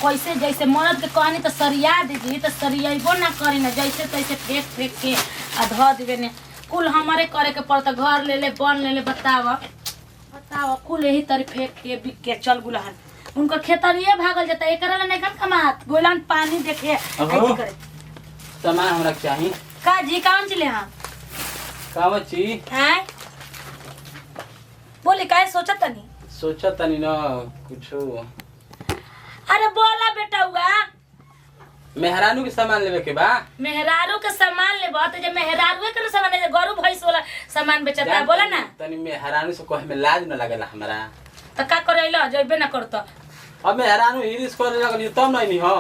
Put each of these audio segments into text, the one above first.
कैसे जैसे मर्द के कहनी तो सरिया दीदी तो सरियाबो ना करी ना जैसे तैसे फेंक फेंक के आ धो देवे ने कुल हमारे करे के पड़ता घर ले ले बन ले ले बताओ कुल यही तरी फेंक के बिक के चल गुलहन उनका खेतरिए भागल जाता एकरा ले नहीं कमात गोलान पानी देखे ऐसे करे सामान हमरा चाहिए का जी कौन चले हां कावा ची हैं बोले काहे सोचत तनी ना कुछो अरे बोला बेटा हुआ मेहरानू के सामान लेवे के बा मेहरारू के सामान लेबो तो जे मेहरारू के सामान ले गरु भैंस वाला सामान बेचता बोला ना तनी मेहरानू से कहे में लाज न लागेला हमरा तो का करैला जइबे ना करत अब मेहरानू हिरिस करे लगल तब नहीं हो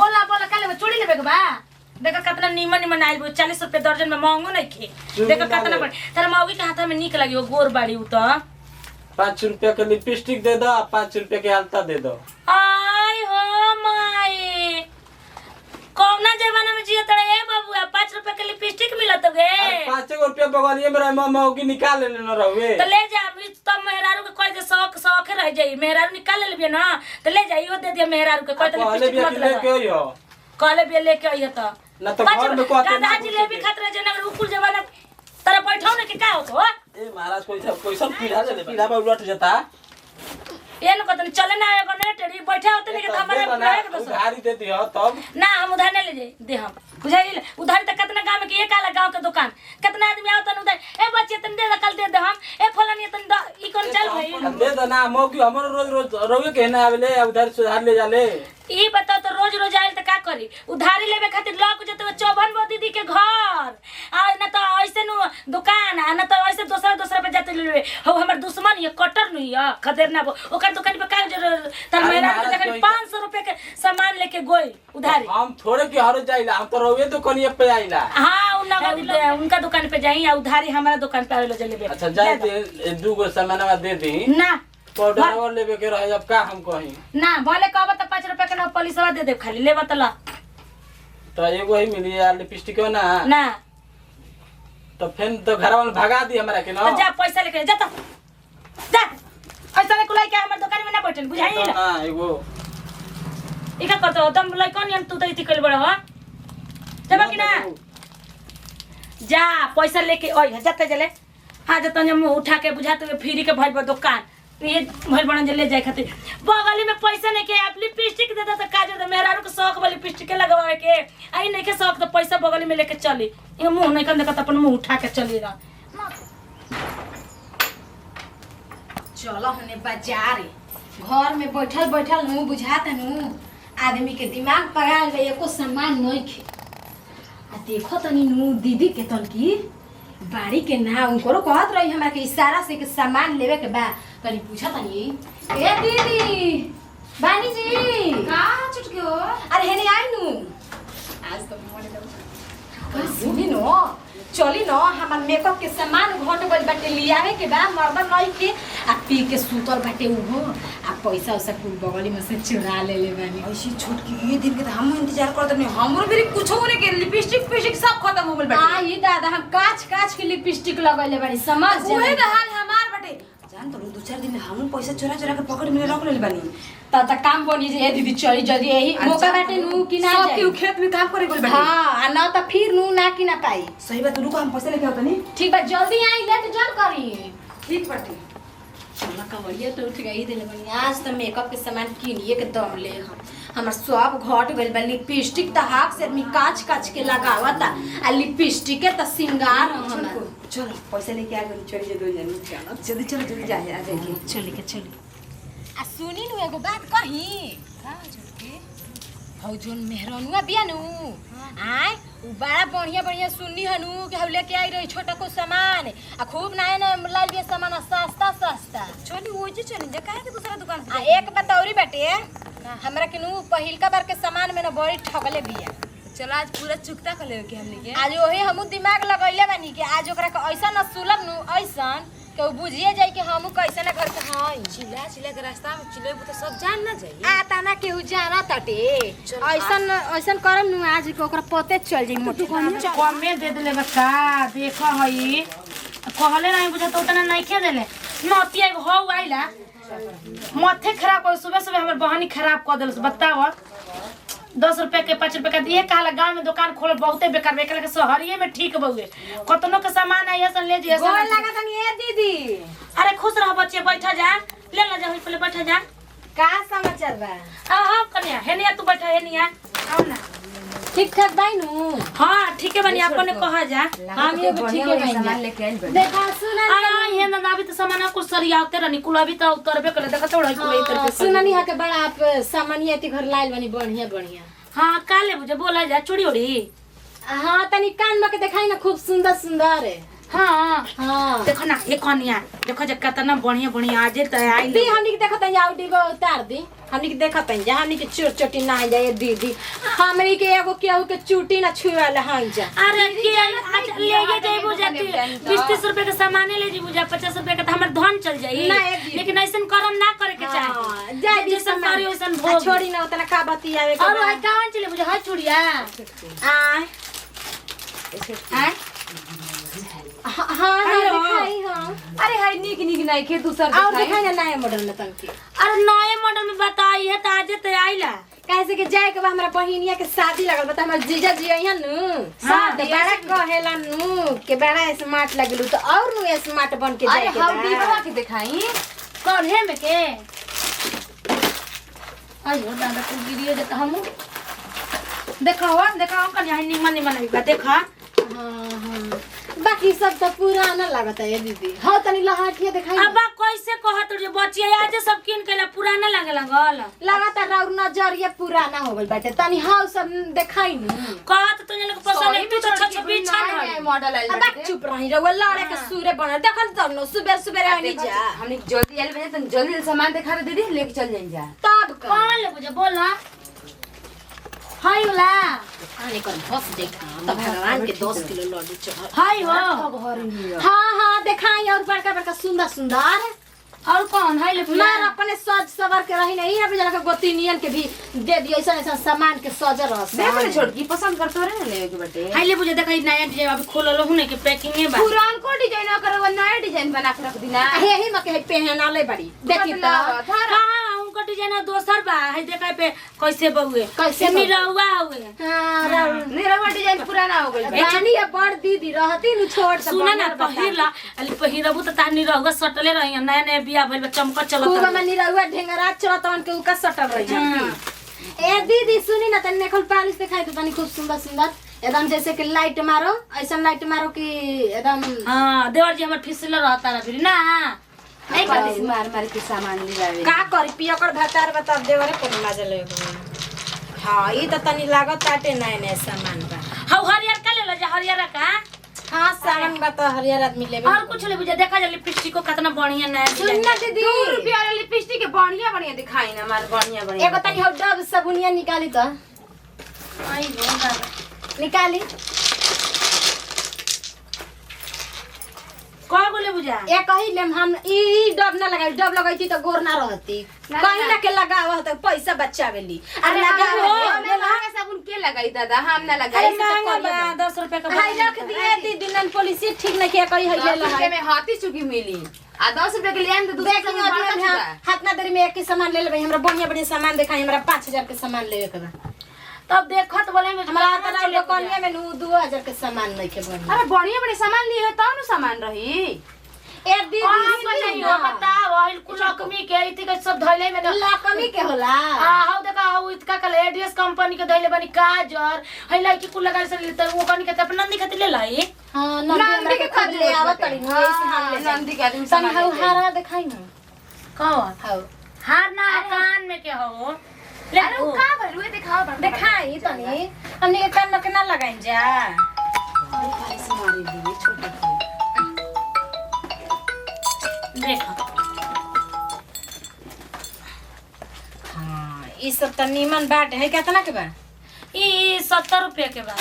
बोला का लेबे चूड़ी लेबे के बा देखा कितना नीमन आइल 40 रुपए दर्जन में महंगो नहीं खे देखा कितना बड़ तेरा मौगी के हाथ में निक लगी वो गोर बाड़ी उ तो 5 रुपया के लिपस्टिक दे दो 5 रुपया के आलता दे दो आई हो माई कौना जमाना में जिया तड़े ए बाबू 5 रुपए के लिपस्टिक मिलत गे 5 रुपया बगलिए में मौगी निकाल ले न रहवे तो ले जा तब मेहरारू के कोई जे शौक रह जाई मेहरारू निकाल लेबे ना तो ले जा इहो दे दिया मेहरारू के कोई तो लिपस्टिक मत ले के हो काले भी लेके आइए तो ना तो घर में कोते दादा जिलेबी खतरे जनगर उकुल जमाना तेरा बैठाओ ना कि का हो ए महाराज कोई सब पीढ़ा ले पीढ़ा पर उलट जाता ये न कहते चले ना एगो ने टेड़ी बैठे होते नहीं कि हमारे बुलाए के उधारी दे दियो तब ना हम उधार नहीं ले जाए दे हम बुझाइल उधार तक कितना गांव में कि एक आला गांव के दुकान कितना आदमी आवतन उधार ए बच्चे तन दे कल दे हम ए फलानी तन ई कोन चल भाई दे दो ना मौकी हमरो रोज रोवे के ना आवेले उधार सुधार ले जाले ई बताओ तो रोज आइल त का करी उधारी लेबे खातिर लग जते चौबन बो दीदी के घर आ ना तो ऐसे नु दुकान आ ना तो ऐसे दूसरा पे जाते लेबे हो हमर दुश्मन ये कटर नहीं है खदेर ना ओकर दुकान पे का तर मेरा देखन 500 रुपए के सामान लेके गोई उधारी हम थोड़े के हर जाइला हम तो रोवे दुकानिया पे आइला हां उनका दुकान पे जाई आ उधारी हमारा दुकान पे आवेला लेबे अच्छा जाए दे दू गो सामानवा दे दी ना पाउडर और लेबे के रह जब का हम कहीं ना भले कहब त 5 रुपए के ना पुलिसवा दे दे खाली लेबा त ला तो एगो ही मिली यार लिपस्टिक ना ना तो फिर तो घर वाले भगा दी हमरा के ना तो जा पैसा लेके जा ऐसा ने कुलाई के हमर दुकान में ना बैठन बुझाई ना एगो इका करतो तुम लइकन यन तू त इति कइल बड़ हो जब कि ना जा पैसा लेके ओइ जते जले हां जतन हम उठा के बुझाते हुए फ्री के भइल दुकान ये भइल बणन जे ले जाए खातिर बगली में पैसा नहीं के आप लिपस्टिक दे त काजो दे मेहरारू के शौक वाली लिपस्टिक के लगावे के आई नहीं के शौक तो पैसा बगली में लेके चली ये मुंह नहीं कम देखत अपन मुंह उठा के चली रहा चलो हने बाजार घर में बैठल नु बुझात नु आदमी के दिमाग पगाल गए एको सामान नहीं खे आ देखो तनी नु दीदी के तन की बाड़ी के ना उनको कहत रही हमरा के इशारा से के सामान लेवे के बा कनी पूछा तनी ए दीदी बानी जी का चुटके हो अरे हेने आई नु आज तो मोरे दो सुनी नो चली न हमार मेकअप के सामान घट गइल बाटे लियावे के बा मर्दन नहीं के आ पी के सुतल बाटे उहो आ पैसा उसा कुल बगली में से चुरा ले बानी ऐसी छुटकी ये दिन के हम इंतजार करत नहीं हमरो भी कुछ होने के लिपस्टिक पिस्टिक सब खत्म हो गइल बाटे आ ये दादा हम काच के लिपस्टिक लगइले बानी समझ ओहे त हाल हमार बाटे जान तो 2-4 दिन में हम पैसा चोरा के पकड़ में रख ले बानी त काम बनी जे दीदी चली जल्दी यही मौका बाटे नु कि ना सब के खेत में काम करे गइल बाटे हां आ ना त फिर नु ना कि ना पाई सही बात रुको हम पैसा लेके आवतनी ठीक बा जल्दी आई लेट जल करी ठीक बाटे चला कवरिया तो उठ गई दिले बनी आज त मेकअप के सामान किनिए के दम ले हमर सब घट गइल बा लिपस्टिक त हाथ से मी काच के लगावता आ लिपस्टिक के त सिंगार हमर चलो पैसा लेके आ गई चली जे दो जनी चलो जल्दी जा आ जाइए चली आ सुनी नु एगो बात कही का छोटके हौ जोन मेहरनुआ बिया नु आय उ बड़ा बढ़िया सुननी हनु कि हम लेके आई रही छोटा को सामान आ खूब नया लाल बिया सामान सस्ता चली वो जे चली जे काहे के दूसरा दुकान आ एक बतौरी बेटे हमरा के नु पहिलका बार के सामान में न बड़ी ठगले बिया चलो आज पूरा चुकता कर ले के हमनी के आज ओहे हमू दिमाग लगइले बानी कि आज ओकरा के ऐसा न सुलभ नु ऐसन के बुझिए जाई कि हमू कैसे ना घर के हई चिल्ला के रास्ता में चिल्ले तो सब जान ना जाई आ तना केहू जाना तटे ऐसन करम नु आज के ओकरा पते चल जाई मोटे कमे दे देले बका देखो हई कहले नहीं बुझा तो उतना नहीं खे देले नतिया हो आइला मथे खराब कर सुबह सुबह हमर बहानी खराब कर देलस बताओ 10 रुपए के 5 रुपए का दिए कहला गांव में दुकान खोल बहुते बेकार बेकार के शहरिये में ठीक बउए कतनो के सामान है ऐसा ले जी गोल लगा तनी ए दीदी। अरे खुश रह बच्चे बैठा जा ले ला जा पहले बैठा जा का समाचार बा? हां कन्या हेनिया तू बैठा हेनिया आओ ना ठीक ठाक बाई नु? हां ठीक है बनी आपने कहा जा हम ये ठीक है बाई सामान लेके आइल बा। देखा सुना ये ना अभी तो सामान कुछ सरियाते रहनी कुल अभी तो उतरबे करे देखा थोड़ा कुल इतर पे सुननी हा के बड़ा आप सामान ये घर लाइल बनी बढ़िया बढ़िया। हां काले बुझे बोला जा चूड़ी उड़ी हां तनी कान में के दिखाई ना खूब सुंदर सुंदर है। हां हां देखो ना ये कन्या देखो जे कितना बढ़िया बढ़िया आज त आई दी हमनी के देखत है आउडी को उतार दी हमनी के देखत है जा हमनी के चोट चोटी ना जाए दीदी हमनी के एगो केहू के चूटी ना छुएला हां जा। अरे के आज ले जे जेबू जाती 20-30 रुपए के सामान ले जेबू जा 50 रुपए का त हमर धन चल जाई लेकिन ऐसन करम ना करे के चाही जा दी जैसन सामान करी वैसन भोग छोड़ी ना उतना का बतियावे के और हाय कावन चले बुझे हाय चूड़िया आय हां हां दिखाई हां। अरे हाय निक निक नहीं के दूसर और दिखाई ना नया मॉडल में तनकी अरे नए मॉडल में बताई है त आज त आइला कैसे के जाए के बा हमरा बहिनिया के शादी लगल बता हमर जीजा जी आइहन नु शादी बड़ा कहेला नु के बड़ा स्मार्ट लगलू तो और नु स्मार्ट बन के जाए के बा। हाउ दीपवा के दिखाई कौन है में के आयो दादा तू गिरिए जत हम देखो कन्या निमन निमन देखा हां हां बाकी सब तो पुराना लागत है दीदी। हां तनी लहाटिया दिखाई अब कैसे कहत रे बचिया आज सब किन केला पुराना लागे लगल लगातार राउर नजरिया पुराना हो गइल बाटे तनी हाउ सब दिखाई नु कहत तू लोग पसंद है तू तो 26 छन मॉडल आइल अब चुप रही रहुआ लड़े के सूरे बन देखल त न सुबह सुबह आनी जा हमने जल्दी आइल बजे त जल्दी सामान दिखा दे दीदी लेके चल जाइन जा तब का कौन ले बुझे बोला हाय ला आने कर बस देखा तब भगवान के 10 किलो लड्डू चढ़ा हाय हो हां हां दिखाई और बड़का बड़का सुंदर सुंदर और कौन हाय ले मैं अपने सज सवर के रही नहीं है भी जना के गोतिनियन के भी दे दियो ऐसा ऐसा सामान के सज रस देख ले छोटकी पसंद करतो रे ना लेवे के बटे हाय ले बुझे देखा नया डिजाइन अभी खोलल हुने के पैकिंग में बा पुरान को डिजाइन करवा नया डिजाइन बना के रख दिना यही में के पहना ले बड़ी देखी तो हां उनका डिजाइन दोसर बा है देखा पे कैसे बउए कैसे नहीं रहुआ हुए हां निरवा डिजाइन पुराना हो गइल रानी या बड़ दीदी रहती नु छोड़ सब सुना ना पहिरला अली पहिरबू त तानी रहुआ सटले रही नया नया बिया भइल चमक चलत खूब में निरहुआ ढेंगरा चलतवन के उका सटल रही ए दीदी सुनी ना तने खोल पालिश दिखाई तो तनी खूब सुंदर सुंदर एकदम जैसे कि लाइट मारो ऐसा लाइट मारो कि एकदम हां देवर जी हमर फिसल रहता रे फिर ना नहीं कर मार मार के सामान ले जावे का करी पिया कर भातार बता देवरे पर मजा ले हां ई त तनी लागत ताटे नए नए सामान बा हाउ हरियर का ले लो जा हरियर का हां सामान बा तो हरियर आदमी लेबे और कुछ ले बुझे देखा जा लिपस्टिक को कितना बढ़िया नया सुनना दीदी 2 रुपया वाला लिपस्टिक के बढ़िया बढ़िया दिखाई ना मार बढ़िया बढ़िया एगो तनी हो डब सबुनिया निकाली तो आई हो दादा निकाली का बोले बुझा ए कही लेम हम ई डब ना लगाई डब लगाई तो गोर ना रहती कहीं ना के लगाव त पैसा बचावेली अरे लगा साबुन के लगाई दादा हम ना लगाई अरे महंगा बा 10 रुपए का हाय रख दिए दीदी नन पॉलिसी ठीक नहीं किया कही है ले रुपए में हाथी चुकी मिली आ 10 रुपए के लिए आन तो दूसरा देखिए अभी हम हाथ ना देरी में एक ही सामान ले लेबे हमरा बढ़िया बढ़िया सामान दिखाई हमरा 5000 के सामान लेवे के बा तब देखत बोले में हमरा तरह दुकानिया में 2000 के सामान नहीं के बढ़िया अरे बढ़िया बढ़िया सामान लिए है तब न सामान रही ए दीदी बताइयो बताओ हिल कुलकमी के इति के सब धइले में लकमी के होला हां हाउ देखा हाउ इतका कल एडीएस कंपनी के धइले बनी काजर हइला की कुल लगा से ले वो कनी के अपन नंदी खातिर ले लाई हां नंदी के खरीद ले आवत तड़ी ऐसे हम ले नंदी के आदमी तनी सामान हाउ लेते। हारा दिखाई ना कौन हाउ हार ना कान में के हो ले अरे वो का भरुए दिखाओ बड़ा दिखाई तनी हमने के कान में के ना लगाई जा ऐसे मारी दी छोटा देखो हां ई सब त नीमन बाट है कितना के बा ई 70 रुपए के बा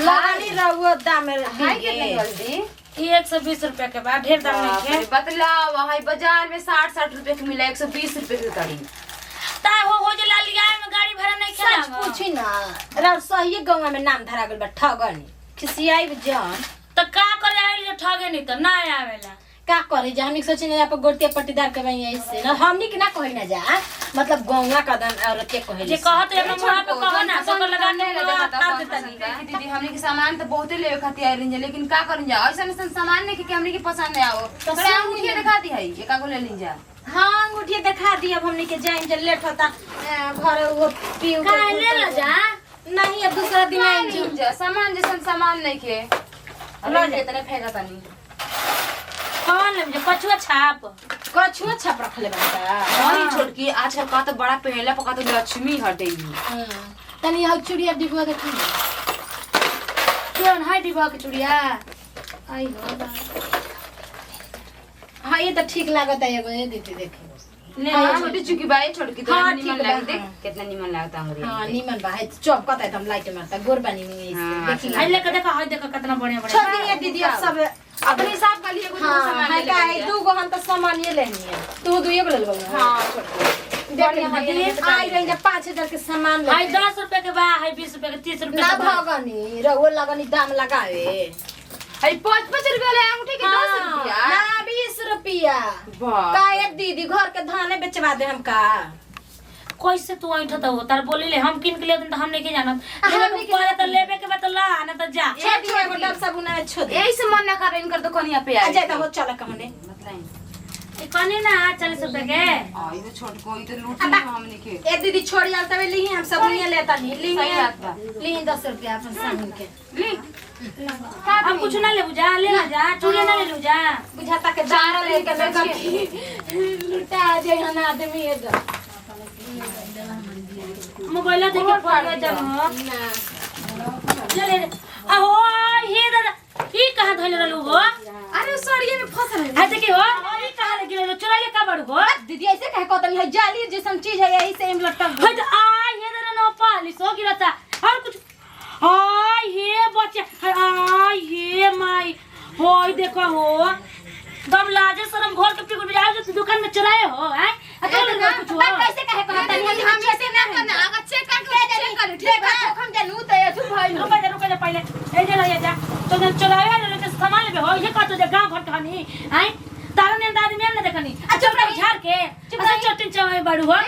लगानी रहुआ दाम हाय कितने दी जल्दी ई 120 रुपए के बा ढेर दाम नहीं है बतलाओ हाय बाजार में 60 रुपए के मिला 120 रुपए के करी ता हो जे लालिया में गाड़ी भाड़ा नहीं सच खेला पूछी ना रा सही गांव में नाम धरा गेल बा ठगनी खिसियाई जान तो का करे आइल जे ठगे नहीं तो ना आवेला का करे जा हमनी सोचे ना आप गोरतिया पट्टीदार के भाई ऐसे ना हमनी के ना कहि ना जा मतलब गंगा कदम औरत के कहे जे कहत है अपना मुंह पे कहो ना सब लगाने काट देता नहीं देखी दीदी हमने के सामान तो बहुते लेवे खातिर आइलिन जा लेकिन का करिन जा ऐसा ऐसा सामान नहीं कि हमने के पसंद नहीं आओ तो अंगूठी दिखा दी है एका को ले लीन जा हां अंगूठी दिखा दी अब हमनी के जाइन जे लेट होता घर वो पीऊ का ले ला जा नहीं अब दूसरा दिन आइन लीन जा सामान जैसन सामान नहीं के लो जे तने फेंका तनी कौन ले जे कछुआ छाप कछुआ छाप रखले बता और छोटकी आजकल का तो बड़ा पहला पका तो लक्ष्मी हटे तनी हौ चूड़िया डिबवा देखी कौन है डिबा के चूड़िया आई हो हां ये तो ठीक लागत है एगो ये दीदी देखी ले छोटी चुकी बाई छोटकी तो हाँ, निमन ठीक लाग बा, देख हाँ। कितना निमन लागता अंगूरी हां नीमन बा है चौपकत है तुम लाइट मारता गोर बनी हुई है हाँ, देखी आई लेके देखा है देखा कितना बढ़िया बढ़िया छोड़ दी दीदी अब सब अपने हिसाब का लिए कुछ हां सामान है ले का ले है दू गो हम तो सामान ये लेनी है तू दू एगो ले लेबो हां छोटकी बढ़िया है आई रही जब 5000 के सामान है ले 10 रुपए के बा है 20 रुपए के 30 रुपए ना के बा भगनी रहो लगनी दाम लगावे है 5-5 रुपया ले अंगूठी के 10 रुपया ना 20 रुपया वाह का ये दीदी घर के धाने बेचवा दे हमका कैसे तू ऐठत हो तार बोली ले हम किन के लिए तो हम नहीं के जानत हमनी लेकिन के- पहले तो लेबे के बा तो ला ना तो जा छोटी एगो डब साबुन है छोड़ दे यही से मन ना करे इनकर दुकानिया पे आई अजय तो हो चल कमने मतलब कने ना 40 रुपए के आई तो छोटको ई तो लूट ली हमने के ए दीदी छोड़ यार तबे ली हम साबुन ये लेता नहीं ली सही बात बा ली 10 रुपया अपन साबुन के ली अब कुछ ना ले बुझा ले ना जा चूड़िया ना ले लू जा बुझाता के दारा लेके लुटा जे हन आदमी है ग मोबाइल देखे पड़ जब हो ले ले अहो हे दादा ई कहां धइले रहलू हो अरे सड़िए में फंस रहे है देखी हो ई कहां लगे रहलू चुरा ले का बड़ू हो दीदी ऐसे कहे कहतनी है जाली जैसन चीज है यही से हम लटक है तो आ ये दादा नो पालिस हो गिरता और कुछ हाय हे बच्चे हाय हे माई होय देखो हो दम लाजे शरम घर के पिकुल बजाओ जो दुकान में चलाए हो हैं अकेले कुछ हो कैसे कहे कहतनी हम ऐसे ना करना अगर चेक कर ठीक है हम जानू तो ये तू भाई रुक जा पहले ए जे ले जा तो जन चलाए ले के सामान लेबे हो ये का तो जे गांव घर कहानी हैं तारा ने दादी में ना देखनी आ चुप रह झाड़ के अच्छा चटिन चावे बाड़ू हो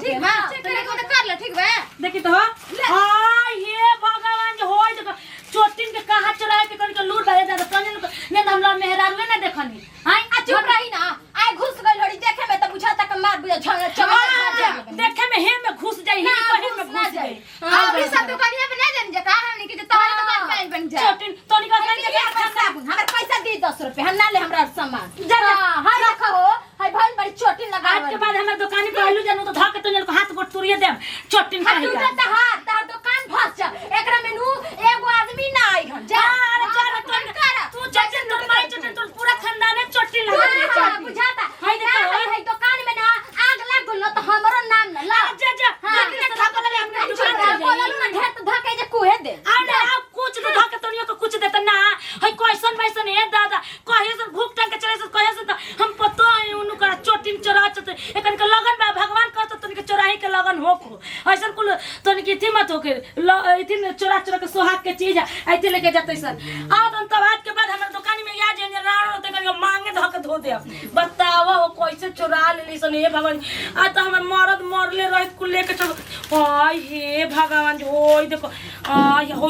ठीक बा चेक कर ले ठीक बा देखी तो हाय हे भगवान जो होय देखो चोटिन के कहां चुराए के कन के लूट बाजे दादा तने ने हमरा मेहरारू ना देखनी हैं आ चुप रही ना आए घुस गई लड़ी देखे में तो बुझाता के मार बुझा देखे में हे में घुस जाई ही कहीं में घुस जाई अभी सब दुकानिया पे ना जानी जा का हमने के तोहरे दुकान पे बन जा चोटिन तोनी का नहीं देखा साबुन हमर पैसा दी 10 रुपए हम ना ले हमरा सामान जा जा हां रखो हाय भाई बड़ी छोटी लगा आज के बाद हमारे दुकान पे आलू जानू तो धाके तो को हाथ गोट तुरिए देम चोटिन हां कहीं टूटा त हाथ तार दुकान फंस जा एकरा में नु एगो आदमी ना आई घन जा अरे जा तू चटिन तो माई चटिन तो पूरा खानदान है चोटिन लगा हां बुझाता हाय देखो हाय दुकान में ना आग लग गइल तो हमरो नाम ना ला जा जा देखने थापा लगे हमने दुकान बोलल ना ढेर तो धके जे कुहे दे आने आप कुछ तो धाके तोनियो को कुछ देता ना हाय क्वेश्चन वैसन है दादा कहे से भूख टांग के चले से कहे से तो हम पतो है उनु का चोटिन चरा चते एकन के लगन बा भगवान कहत तोन के चोराही के लगन होको ऐसन कुल तोन की थी मत होके इथिन चोरा चोरा के सोहाग के चीज आइते लेके जाते सर आज अंत बात के बाद हमर दुकान में या जे राण होते कर मांगे धके धो दे बतावा वो कैसे चोरा लेली सन हे भगवान आ तो हमर मरद मरले रहित कुल लेके चल हाय हे भगवान होय देखो आ हो